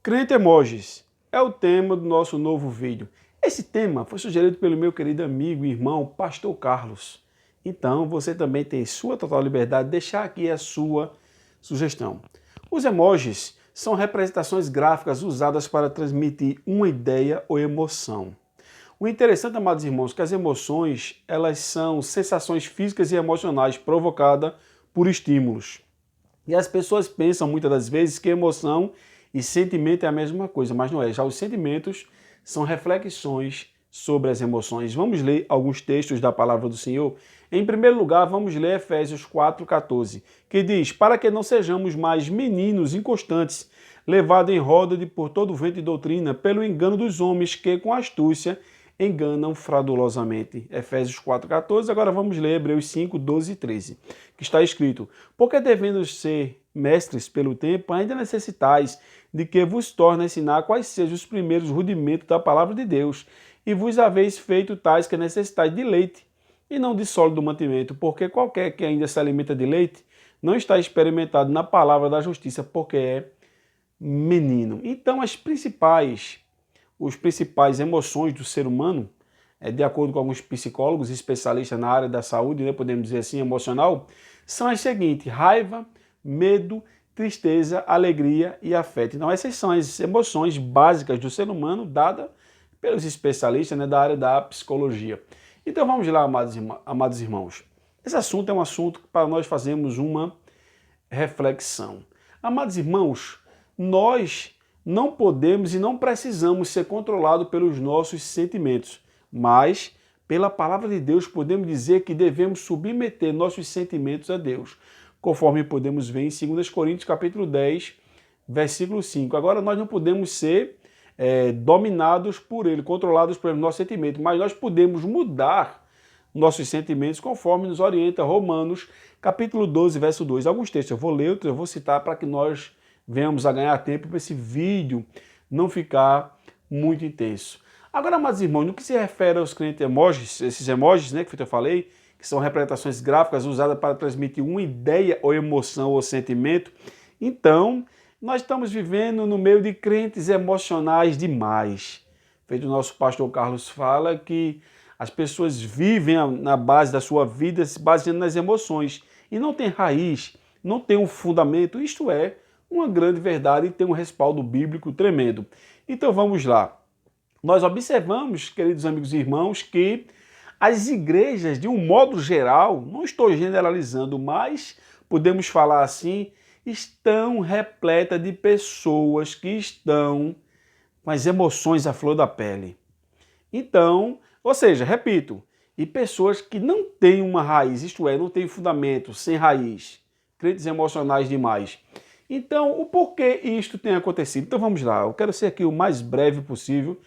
Crente Emojis é o tema do nosso novo vídeo. Esse tema foi sugerido pelo meu querido amigo e irmão, Pastor Carlos. Então, você também tem sua total liberdade de deixar aqui a sua sugestão. Os emojis são representações gráficas usadas para transmitir uma ideia ou emoção. O interessante, amados irmãos, é que as emoções, elas são sensações físicas e emocionais provocadas por estímulos. E as pessoas pensam muitas das vezes que emoção e sentimento é a mesma coisa, mas não é. Já os sentimentos são reflexões sobre as emoções. Vamos ler alguns textos da palavra do Senhor. Em primeiro lugar, vamos ler Efésios 4,14, que diz: para que não sejamos mais meninos inconstantes, levados em roda por todo vento de doutrina, pelo engano dos homens que, com astúcia, enganam fraudulosamente. Efésios 4,14. Agora vamos ler Hebreus 5, 12 e 13, que está escrito: porque devendo ser mestres pelo tempo, ainda necessitais de que vos torne a ensinar quais sejam os primeiros rudimentos da palavra de Deus, e vos haveis feito tais que necessitais de leite, e não de sólido mantimento, porque qualquer que ainda se alimenta de leite, não está experimentado na palavra da justiça, porque é menino. Então, os principais emoções do ser humano, de acordo com alguns psicólogos e especialistas na área da saúde, né, podemos dizer assim, emocional, são as seguintes: raiva, medo, tristeza, alegria e afeto. Então, essas são as emoções básicas do ser humano, dadas pelos especialistas, né, da área da psicologia. Então, vamos lá, amados irmãos. Esse assunto é um assunto para nós fazermos uma reflexão. Amados irmãos, nós não podemos e não precisamos ser controlados pelos nossos sentimentos, mas pela palavra de Deus podemos dizer que devemos submeter nossos sentimentos a Deus, conforme podemos ver em 2 Coríntios capítulo 10, versículo 5. Agora, nós não podemos ser dominados por ele, controlados pelos nossos sentimentos, mas nós podemos mudar nossos sentimentos conforme nos orienta Romanos capítulo 12, verso 2. Alguns textos eu vou ler, outros eu vou citar para que nós venhamos a ganhar tempo para esse vídeo não ficar muito intenso. Agora, amados irmãos, no que se refere aos crentes emojis, esses emojis, né, que eu falei, que são representações gráficas usadas para transmitir uma ideia ou emoção ou sentimento, então nós estamos vivendo no meio de crentes emocionais demais. Feito o nosso pastor Carlos fala que as pessoas vivem na base da sua vida se baseando nas emoções e não tem raiz, não tem um fundamento, isto é, uma grande verdade e tem um respaldo bíblico tremendo. Então vamos lá. Nós observamos, queridos amigos e irmãos, que as igrejas, de um modo geral, não estou generalizando, mas podemos falar assim, estão repletas de pessoas que estão com as emoções à flor da pele. Então, ou seja, repito, e pessoas que não têm uma raiz, isto é, não têm fundamento, sem raiz, crentes emocionais demais. Então, o porquê isto tem acontecido? Então vamos lá, eu quero ser aqui o mais breve possível.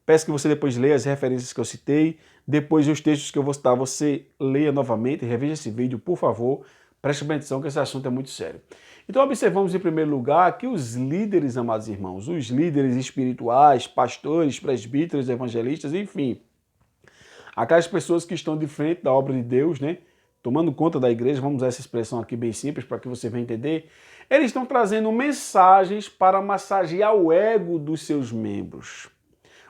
Peço que você depois leia as referências que eu citei, depois os textos que eu vou citar, você leia novamente, reveja esse vídeo, por favor. Preste bem atenção que esse assunto é muito sério. Então observamos em primeiro lugar que os líderes, amados irmãos, os líderes espirituais, pastores, presbíteros, evangelistas, enfim, aquelas pessoas que estão de frente da obra de Deus, né, tomando conta da igreja, vamos usar essa expressão aqui bem simples para que você venha entender, eles estão trazendo mensagens para massagear o ego dos seus membros.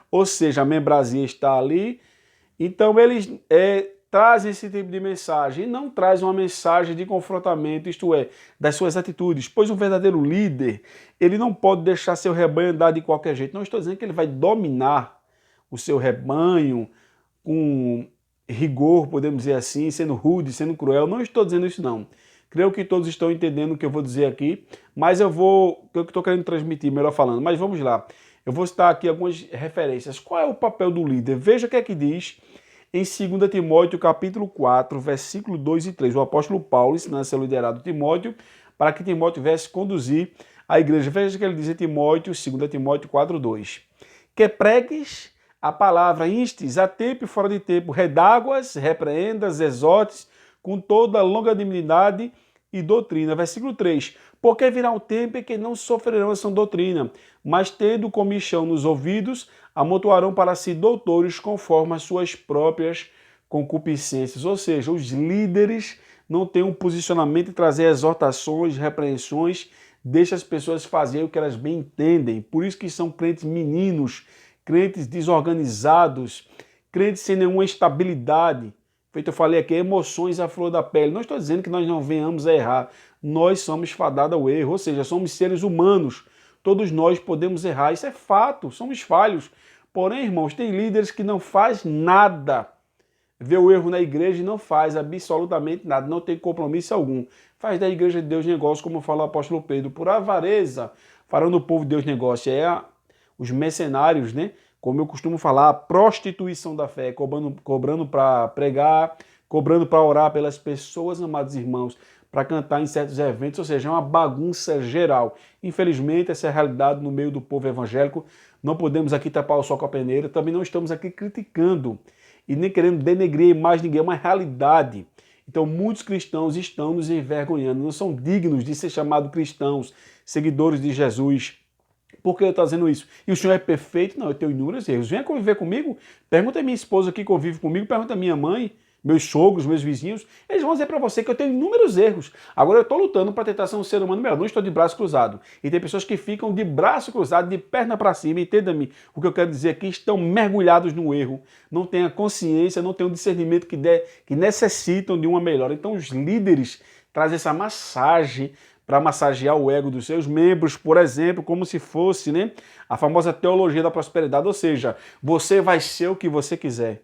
Ou seja, a membrazia está ali, então eles trazem esse tipo de mensagem e não trazem uma mensagem de confrontamento, isto é, das suas atitudes, pois um verdadeiro líder, ele não pode deixar seu rebanho andar de qualquer jeito. Não estou dizendo que ele vai dominar o seu rebanho com rigor, podemos dizer assim, sendo rude, sendo cruel, não estou dizendo isso não. Creio que todos estão entendendo o que eu vou dizer aqui, mas o que eu estou querendo transmitir, melhor falando, mas vamos lá. Eu vou citar aqui algumas referências. Qual é o papel do líder? Veja o que é que diz em 2 Timóteo capítulo 4, versículo 2 e 3. O apóstolo Paulo ensinando a ser liderado Timóteo para que Timóteo viesse conduzir a igreja. Veja o que ele diz em Timóteo, 2 Timóteo 4, 2. Que pregues a palavra, instes a tempo e fora de tempo, redáguas, repreendas, exortes, com toda longanimidade e doutrina. Versículo 3. Porque virá um tempo em que não sofrerão essa doutrina, mas tendo comichão nos ouvidos, amontoarão para si doutores conforme as suas próprias concupiscências. Ou seja, os líderes não têm um posicionamento de trazer exortações, repreensões deixa as pessoas fazerem o que elas bem entendem. Por isso que são crentes meninos, crentes desorganizados, crentes sem nenhuma estabilidade. Feito eu falei aqui, emoções à flor da pele. Não estou dizendo que nós não venhamos a errar. Nós somos fadados ao erro, ou seja, somos seres humanos. Todos nós podemos errar, isso é fato, somos falhos. Porém, irmãos, tem líderes que não fazem nada. Vê o erro na igreja e não faz absolutamente nada, não tem compromisso algum. Faz da igreja de Deus negócio, como fala o apóstolo Pedro, por avareza, farão do povo de Deus negócio. Os mercenários, né? Como eu costumo falar, a prostituição da fé, cobrando para pregar, cobrando para orar pelas pessoas, amados irmãos, para cantar em certos eventos, ou seja, é uma bagunça geral. Infelizmente, essa é a realidade no meio do povo evangélico. Não podemos aqui tapar o sol com a peneira, também não estamos aqui criticando e nem querendo denegrir mais ninguém, é uma realidade. Então, muitos cristãos estão nos envergonhando, não são dignos de ser chamados cristãos, seguidores de Jesus. Por que eu estou dizendo isso? E o senhor é perfeito? Não, eu tenho inúmeros erros. Venha conviver comigo, pergunta a minha esposa que convive comigo, pergunta a minha mãe, meus sogros, meus vizinhos, eles vão dizer para você que eu tenho inúmeros erros. Agora eu estou lutando para tentar ser um ser humano melhor, não estou de braço cruzado. E tem pessoas que ficam de braço cruzado, de perna para cima, entenda-me o que eu quero dizer aqui, estão mergulhados no erro, não têm a consciência, não têm o discernimento que necessitam de uma melhora. Então os líderes trazem essa massagem para massagear o ego dos seus membros, por exemplo, como se fosse, né, a famosa teologia da prosperidade, ou seja, você vai ser o que você quiser.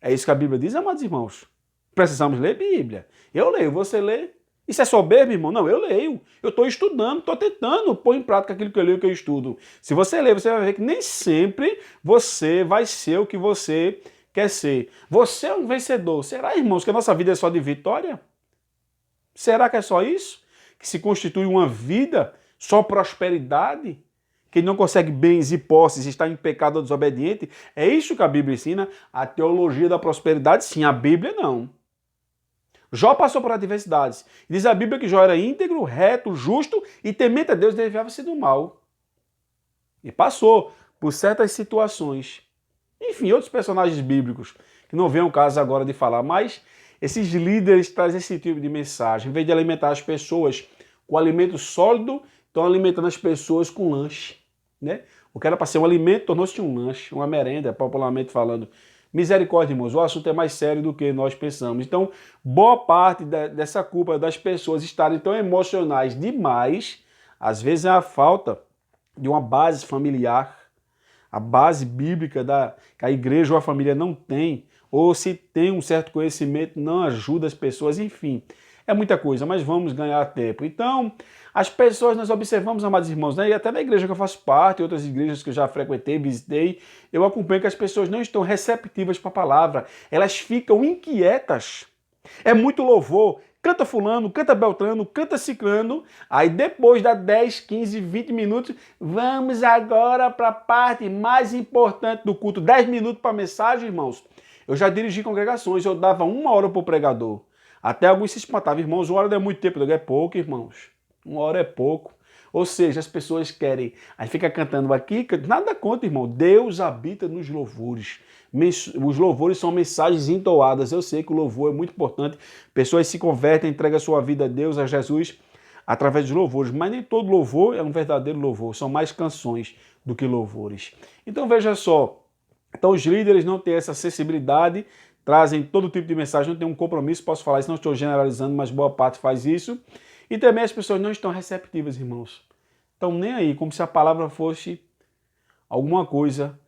É isso que a Bíblia diz, amados irmãos. Precisamos ler Bíblia. Eu leio, você lê. Isso é soberbo, irmão? Não, eu leio. Eu estou estudando, estou tentando pôr em prática aquilo que eu leio, que eu estudo. Se você ler, você vai ver que nem sempre você vai ser o que você quer ser. Você é um vencedor. Será, irmãos, que a nossa vida é só de vitória? Será que é só isso? Que se constitui uma vida só prosperidade? Quem não consegue bens e posses está em pecado ou desobediente? É isso que a Bíblia ensina? A teologia da prosperidade, sim. A Bíblia, não. Jó passou por adversidades. Diz a Bíblia que Jó era íntegro, reto, justo e temente a Deus desviava-se do mal. E passou por certas situações. Enfim, outros personagens bíblicos, que não vem o caso agora de falar, mas esses líderes trazem esse tipo de mensagem. Em vez de alimentar as pessoas com alimento sólido, estão alimentando as pessoas com lanche. Né? O que era para ser um alimento tornou-se um lanche, uma merenda, popularmente falando. Misericórdia, irmãos, o assunto é mais sério do que nós pensamos. Então, boa parte dessa culpa das pessoas estarem tão emocionais demais, às vezes é a falta de uma base familiar, a base bíblica que a igreja ou a família não tem, ou se tem um certo conhecimento, não ajuda as pessoas, enfim. É muita coisa, mas vamos ganhar tempo. Então, as pessoas, nós observamos, amados irmãos, né? E até na igreja que eu faço parte, outras igrejas que eu já frequentei, visitei, eu acompanho que as pessoas não estão receptivas para a palavra. Elas ficam inquietas. É muito louvor. Canta fulano, canta beltrano, canta ciclano. Aí depois dá 10, 15, 20 minutos, vamos agora para a parte mais importante do culto. 10 minutos para a mensagem, irmãos. Eu já dirigi congregações, eu dava 1 hora para o pregador. Até alguns se espantavam, irmãos, 1 hora não é muito tempo, é pouco, irmãos. 1 hora é pouco. Ou seja, as pessoas querem, aí fica cantando aqui, nada contra, irmão. Deus habita nos louvores. Os louvores são mensagens entoadas. Eu sei que o louvor é muito importante. Pessoas se convertem, entregam a sua vida a Deus, a Jesus, através dos louvores. Mas nem todo louvor é um verdadeiro louvor. São mais canções do que louvores. Então veja só. Então os líderes não têm essa sensibilidade, trazem todo tipo de mensagem, não tem um compromisso, posso falar isso, não estou generalizando, mas boa parte faz isso. E também as pessoas não estão receptivas, irmãos. Estão nem aí, como se a palavra fosse alguma coisa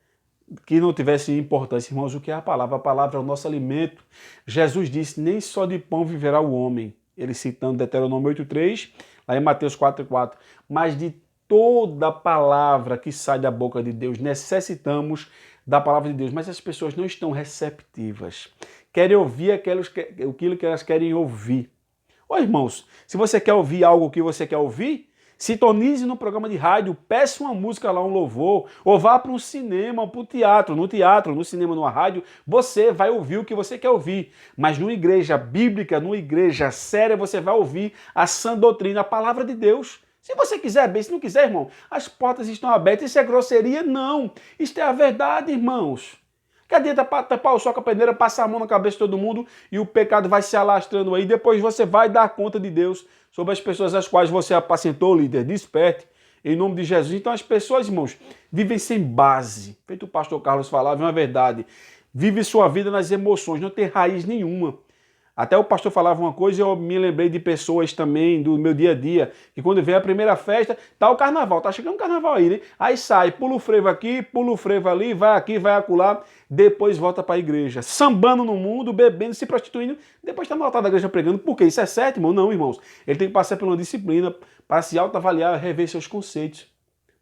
que não tivesse importância. Irmãos, o que é a palavra? A palavra é o nosso alimento. Jesus disse, nem só de pão viverá o homem. Ele citando Deuteronômio 8,3, lá em Mateus 4,4. Mas de toda palavra que sai da boca de Deus, necessitamos da palavra de Deus, mas as pessoas não estão receptivas. Querem ouvir aquilo que elas querem ouvir. Ô irmãos, se você quer ouvir algo que você quer ouvir, sintonize no programa de rádio, peça uma música lá, um louvor, ou vá para um cinema, para o teatro, no cinema, numa rádio, você vai ouvir o que você quer ouvir. Mas numa igreja bíblica, numa igreja séria, você vai ouvir a sã doutrina, a palavra de Deus. Se você quiser, bem, se não quiser, irmão, as portas estão abertas. Isso é grosseria? Não. Isto é a verdade, irmãos. Que adianta tapar o sol com a peneira, passar a mão na cabeça de todo mundo e o pecado vai se alastrando aí. Depois você vai dar conta de Deus sobre as pessoas às quais você apacentou, líder. Desperte, em nome de Jesus. Então as pessoas, irmãos, vivem sem base. Feito o pastor Carlos falava, é uma verdade. Vive sua vida nas emoções, não tem raiz nenhuma. Até o pastor falava uma coisa e eu me lembrei de pessoas também do meu dia a dia, que quando vem a primeira festa, tá o carnaval, tá chegando o carnaval aí, né? Aí sai, pula o frevo aqui, pula o frevo ali, vai aqui, vai acolá, depois volta para a igreja, sambando no mundo, bebendo, se prostituindo, depois tá no altar da igreja pregando. Por quê? Isso é certo, irmão? Não, irmãos. Ele tem que passar por uma disciplina para se autoavaliar, rever seus conceitos.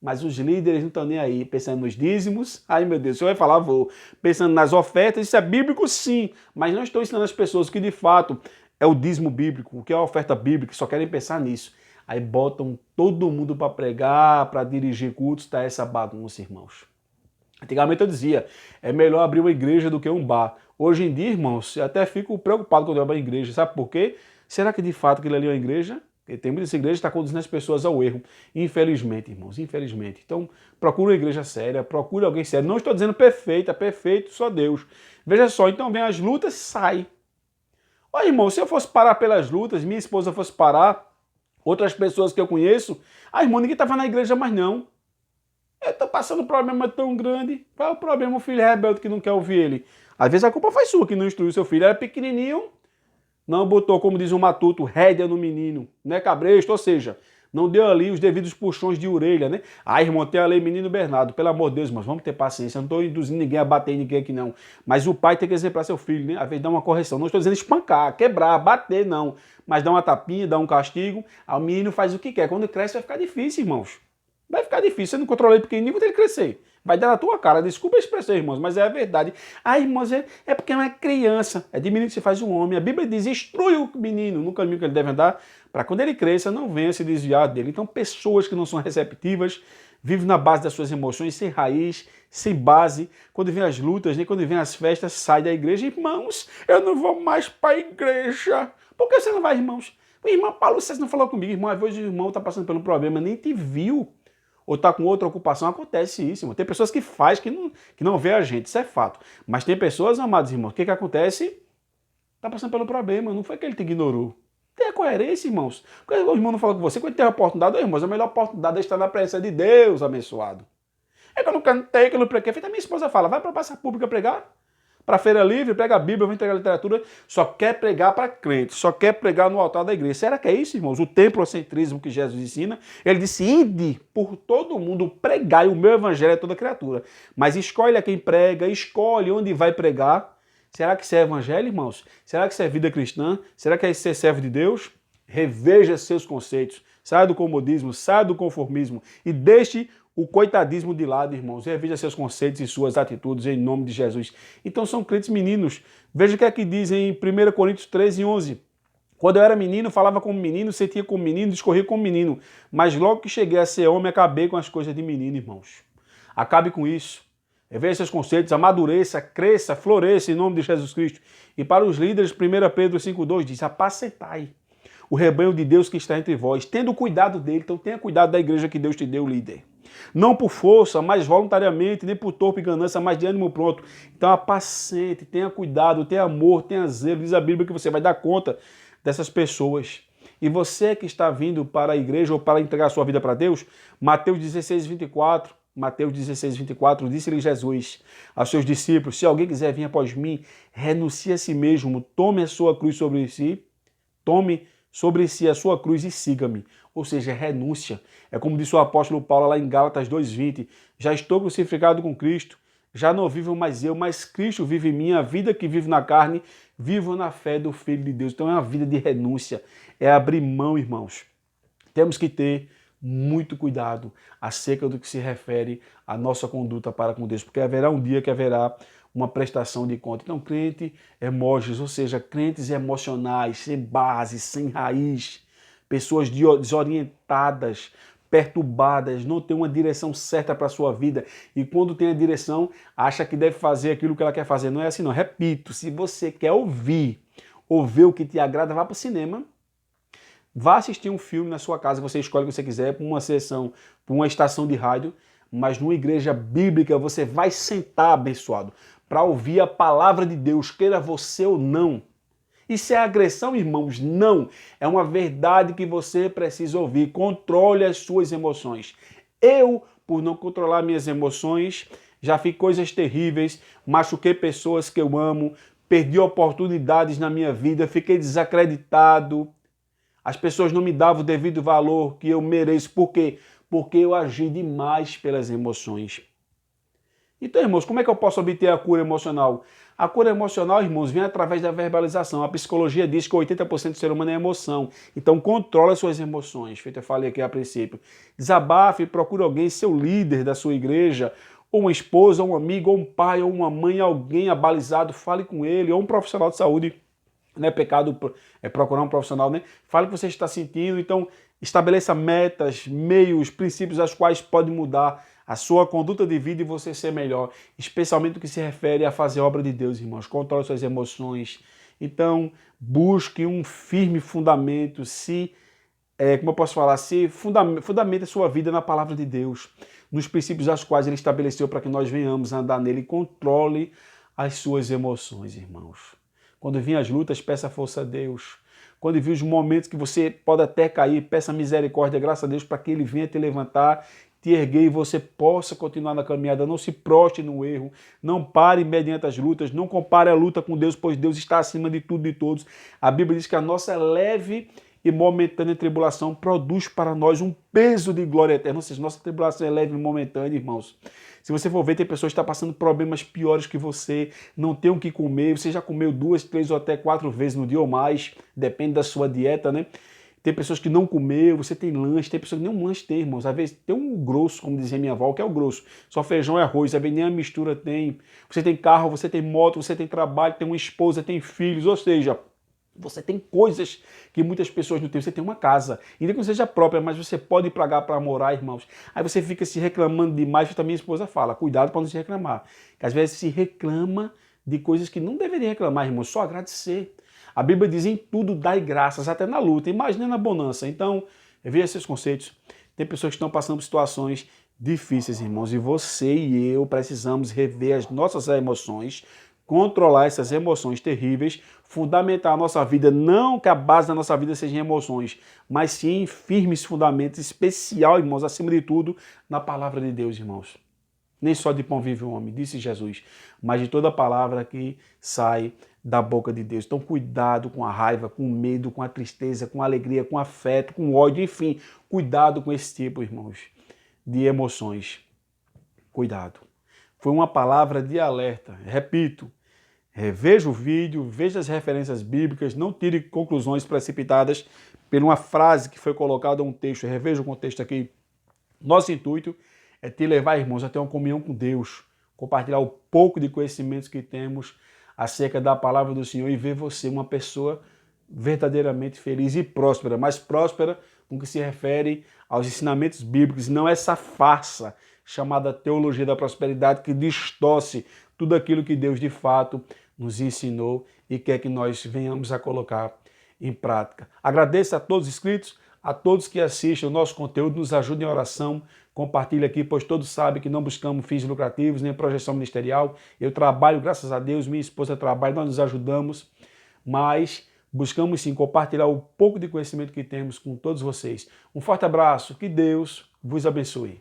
Mas os líderes não estão nem aí, pensando nos dízimos. Ai, meu Deus, o senhor vai falar, vou. Pensando nas ofertas, isso é bíblico sim, mas não estou ensinando as pessoas que de fato é o dízimo bíblico, o que é a oferta bíblica, só querem pensar nisso. Aí botam todo mundo para pregar, para dirigir cultos, tá essa bagunça, irmãos. Antigamente eu dizia, é melhor abrir uma igreja do que um bar. Hoje em dia, irmãos, eu até fico preocupado quando eu abro a igreja, sabe por quê? Será que de fato aquilo ali é uma igreja? Porque tem muitas igrejas que estão conduzindo as pessoas ao erro. Infelizmente, irmãos, infelizmente. Então, procure uma igreja séria, procure alguém sério. Não estou dizendo perfeita, perfeito, só Deus. Veja só, então vem as lutas, sai. Olha, irmão, se eu fosse parar pelas lutas, minha esposa fosse parar, outras pessoas que eu conheço, irmão, ninguém estava na igreja mais não. Eu estou passando um problema tão grande. Qual é o problema? O filho é rebelde que não quer ouvir ele. Às vezes a culpa foi sua, que não instruiu seu filho. Era pequenininho, não botou, como diz o Matuto, rédea no menino, né, cabresto? Ou seja, não deu ali os devidos puxões de orelha, né? Irmão, tem a lei menino Bernardo, pelo amor de Deus, mas vamos ter paciência, eu não estou induzindo ninguém a bater em ninguém aqui não. Mas o pai tem que exemplar seu filho, né? Às vezes dá uma correção, não estou dizendo espancar, quebrar, bater, não. Mas dá uma tapinha, dá um castigo, aí o menino faz o que quer. Quando cresce vai ficar difícil, irmãos. Vai ficar difícil, você não controla ele pequenininho quando ele crescer. Vai dar na tua cara, desculpa a expressão, irmãos, mas é a verdade. Irmãos, é porque é uma criança, é de menino que se faz um homem. A Bíblia diz, instrui o menino no caminho que ele deve andar, para quando ele cresça, não venha se desviar dele. Então, pessoas que não são receptivas, vivem na base das suas emoções, sem raiz, sem base. Quando vem as lutas, né? Quando vem as festas, sai da igreja. Irmãos, eu não vou mais para a igreja. Por que você não vai, irmãos? Irmão Paulo, você não falou comigo, irmão, às vezes o irmão está passando pelo problema, nem te viu. Ou está com outra ocupação, acontece isso, irmão. Tem pessoas que faz que não vê a gente, isso é fato. Mas tem pessoas, amados irmãos, o que acontece? Está passando pelo problema, não foi que ele te ignorou. Tenha coerência, irmãos. Porque o irmão não falou com você, quando tem a oportunidade, irmãos, a melhor oportunidade é estar na presença de Deus, abençoado. É que eu não cantei, que eu não preguei. A minha esposa fala, vai para a praça pública pregar. Para a feira livre, prega a Bíblia, vai entregar literatura, só quer pregar para crente, só quer pregar no altar da igreja. Será que é isso, irmãos? O templocentrismo que Jesus ensina, ele disse, ide por todo mundo, pregai, o meu evangelho é toda criatura. Mas escolhe a quem prega, escolhe onde vai pregar. Será que isso é evangelho, irmãos? Será que isso é vida cristã? Será que é ser servo de Deus? Reveja seus conceitos, saia do comodismo, saia do conformismo e deixe o coitadismo de lado, irmãos. Reveja seus conceitos e suas atitudes em nome de Jesus. Então são crentes meninos. Veja o que é que diz em 1 Coríntios 13:11. Quando eu era menino, falava como menino, sentia como menino, discorria como menino. Mas logo que cheguei a ser homem, acabei com as coisas de menino, irmãos. Acabe com isso. Reveja seus conceitos, amadureça, cresça, floresça em nome de Jesus Cristo. E para os líderes, 1 Pedro 5:2 diz, apacentai o rebanho de Deus que está entre vós, tendo cuidado dele. Então tenha cuidado da igreja que Deus te deu, líder. Não por força, mas voluntariamente, nem por torpe ganância, mas de ânimo pronto. Então apacente, tenha cuidado, tenha amor, tenha zelo. Diz a Bíblia que você vai dar conta dessas pessoas. E você que está vindo para a igreja ou para entregar a sua vida para Deus, Mateus 16:24, disse-lhe Jesus aos seus discípulos, se alguém quiser vir após mim, renuncie a si mesmo, tome a sua cruz sobre si, tome sobre si a sua cruz e siga-me. Ou seja, renúncia. É como disse o apóstolo Paulo lá em Gálatas 2:20. Já estou crucificado com Cristo, já não vivo mais eu, mas Cristo vive em mim. A vida que vivo na carne, vivo na fé do Filho de Deus. Então é uma vida de renúncia, é abrir mão, irmãos. Temos que ter muito cuidado acerca do que se refere à nossa conduta para com Deus, porque haverá um dia que haverá uma prestação de conta. Então, crente emojis, ou seja, crentes emocionais, sem base, sem raiz, pessoas desorientadas, perturbadas, não tem uma direção certa para a sua vida. E quando tem a direção, acha que deve fazer aquilo que ela quer fazer. Não é assim, não. Repito, se você quer ouvir ou ver o que te agrada, vá para o cinema. Vá assistir um filme na sua casa, você escolhe o que você quiser, para uma sessão, para uma estação de rádio, mas numa igreja bíblica você vai sentar abençoado. para ouvir a palavra de Deus, queira você ou não. Isso é agressão, irmãos? Não. É uma verdade que você precisa ouvir. Controle as suas emoções. Eu, por não controlar minhas emoções, já fiz coisas terríveis, machuquei pessoas que eu amo, perdi oportunidades na minha vida, fiquei desacreditado. As pessoas não me davam o devido valor que eu mereço. Por quê? Porque eu agi demais pelas emoções. Então, irmãos, como é que eu posso obter a cura emocional? A cura emocional, irmãos, vem através da verbalização. A psicologia diz que 80% do ser humano é emoção. Então, controle as suas emoções. Feito eu falei aqui a princípio. Desabafe, procure alguém, seu líder da sua igreja, ou uma esposa, ou um amigo, ou um pai, ou uma mãe, alguém abalizado, fale com ele, ou um profissional de saúde. Não é pecado procurar um profissional, né? Fale o que você está sentindo. Então, estabeleça metas, meios, princípios aos quais pode mudar a sua conduta de vida e você ser melhor, especialmente no que se refere a fazer a obra de Deus, irmãos. Controle suas emoções. Então, busque um firme fundamento, como eu posso falar, fundamenta a sua vida na palavra de Deus, nos princípios aos quais Ele estabeleceu para que nós venhamos a andar nele. Controle as suas emoções, irmãos. Quando vir as lutas, peça força a Deus. Quando vir os momentos que você pode até cair, peça misericórdia, graças a Deus, para que Ele venha te levantar, te erguer e você possa continuar na caminhada. Não se proste no erro, não pare mediante as lutas, não compare a luta com Deus, pois Deus está acima de tudo e de todos. A Bíblia diz que a nossa leve e momentânea tribulação produz para nós um peso de glória eterna. Ou seja, nossa tribulação é leve e momentânea, irmãos. Se você for ver, tem pessoas que estão passando problemas piores que você, não tem o que comer, você já comeu 2, 3 ou até 4 vezes no dia ou mais, depende da sua dieta, né? Tem pessoas que não comeu, você tem lanche, tem pessoas que nem um lanche tem, irmãos. Às vezes tem um grosso, como dizia minha avó, que é o grosso. Só feijão e arroz, às vezes nem a mistura tem. Você tem carro, você tem moto, você tem trabalho, tem uma esposa, tem filhos, ou seja, você tem coisas que muitas pessoas não têm. Você tem uma casa, ainda que não seja própria, mas você pode pagar para morar, irmãos. Aí você fica se reclamando demais, que também a esposa fala, cuidado para não se reclamar. Que às vezes se reclama de coisas que não deveria reclamar, irmãos, só agradecer. A Bíblia diz em tudo dai graças, até na luta, imagina na bonança. Então, veja esses conceitos. Tem pessoas que estão passando por situações difíceis, irmãos, e você e eu precisamos rever as nossas emoções, controlar essas emoções terríveis, fundamentar a nossa vida, não que a base da nossa vida sejam emoções, mas sim firmes fundamentos, especial, irmãos, acima de tudo, na palavra de Deus, irmãos. Nem só de pão vive o homem, disse Jesus, mas de toda palavra que sai da boca de Deus. Então, cuidado com a raiva, com o medo, com a tristeza, com a alegria, com o afeto, com o ódio, enfim. Cuidado com esse tipo, irmãos, de emoções. Cuidado. Foi uma palavra de alerta. Repito, reveja o vídeo, veja as referências bíblicas, não tire conclusões precipitadas por uma frase que foi colocada em um texto. Reveja o contexto aqui. Nosso intuito é te levar, irmãos, a ter uma comunhão com Deus, compartilhar o pouco de conhecimentos que temos acerca da palavra do Senhor e ver você uma pessoa verdadeiramente feliz e próspera, mas próspera no que se refere aos ensinamentos bíblicos, não essa farsa chamada teologia da prosperidade que distorce tudo aquilo que Deus de fato nos ensinou e quer que nós venhamos a colocar em prática. Agradeço a todos os inscritos, a todos que assistem o nosso conteúdo, nos ajudem em oração, compartilhe aqui, pois todos sabem que não buscamos fins lucrativos, nem projeção ministerial. Eu trabalho, graças a Deus, minha esposa trabalha, nós nos ajudamos, mas buscamos sim compartilhar o pouco de conhecimento que temos com todos vocês. Um forte abraço, que Deus vos abençoe.